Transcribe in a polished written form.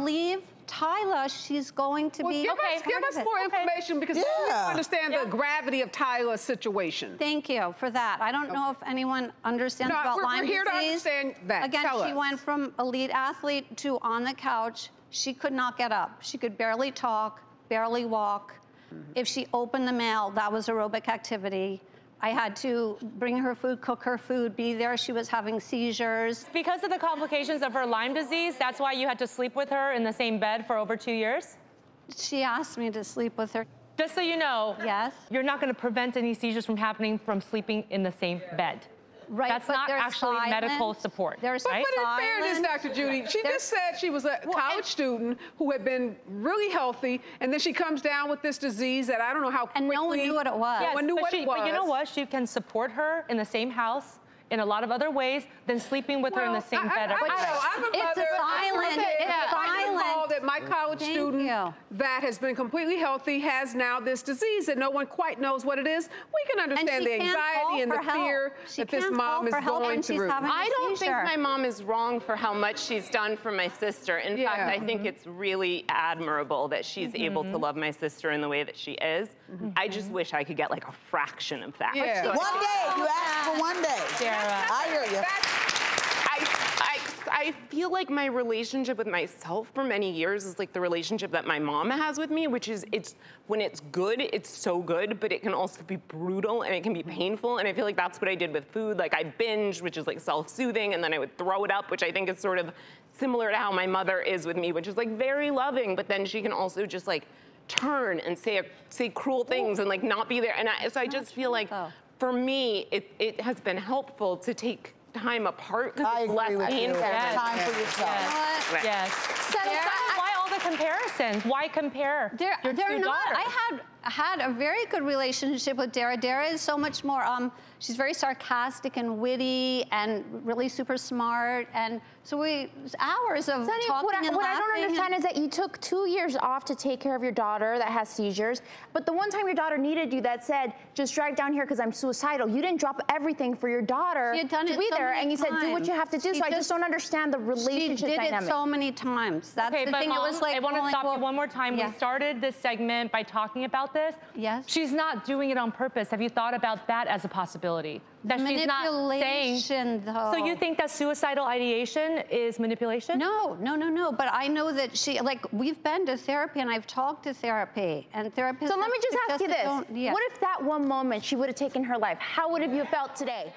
believe Tyler, she's going to be... Give us more information because we don't understand the gravity of Tyler's situation. Thank you for that. I don't know if anyone understands about Lyme disease. We're here to understand that. Again, she went from elite athlete to on the couch. She could not get up. She could barely talk, barely walk. If she opened the mail, that was aerobic activity. I had to bring her food, cook her food, be there. She was having seizures. Because of the complications of her Lyme disease, that's why you had to sleep with her in the same bed for over 2 years? She asked me to sleep with her. Just so you know, yes, you're not going to prevent any seizures from happening from sleeping in the same bed. Right, that's not actually medical support. But in fairness, Dr. Judy, she just said she was a college student who had been really healthy, and then she comes down with this disease that I don't know how quickly. And no one knew what it was. Yes, no one knew what it was. But you know what? She can support her in the same house in a lot of other ways than sleeping with her in the same bed every day. I'm a mother. It's silent. I recall that my college student that has been completely healthy has now this disease and no one quite knows what it is. We can understand the anxiety and the fear that this mom is going through. I don't think my mom is wrong for how much she's done for my sister. In fact, I think it's really admirable that she's able to love my sister in the way that she is. I just wish I could get like a fraction of that. Yeah. One day, you asked for one day. Dara. I hear you. I feel like my relationship with myself for many years is like the relationship that my mom has with me, which is when it's good, it's so good, but it can also be brutal and it can be painful. And I feel like that's what I did with food. Like I binged, which is like self-soothing, and then I would throw it up, which I think is sort of similar to how my mother is with me, which is like very loving, but then she can also just like turn and say cruel things and like not be there. And so I just feel like for me, it has been helpful to take time apart because it's less painful. Time for yourself. Yes. So why all the comparisons? Why compare your two daughters? I had a very good relationship with Dara. Dara is so much more, she's very sarcastic and witty and really super smart. And so hours of talking and laughing. What I don't understand is that you took 2 years off to take care of your daughter that has seizures, but the one time your daughter needed you that said, just drag down here because I'm suicidal, you didn't drop everything for your daughter to be there, and you said, do what you have to do. So I just don't understand the relationship dynamic. She did it so many times. That's the thing. Mom, it was like, I want to stop you one more time. We started this segment by talking about this. Yes. She's not doing it on purpose. Have you thought about that as a possibility? That she's not saying. Though. So you think that suicidal ideation is manipulation? No. But I know that we've been to therapy and I've talked to therapy and therapists. So let me just ask you this. What if that one moment she would have taken her life? How would have you felt today?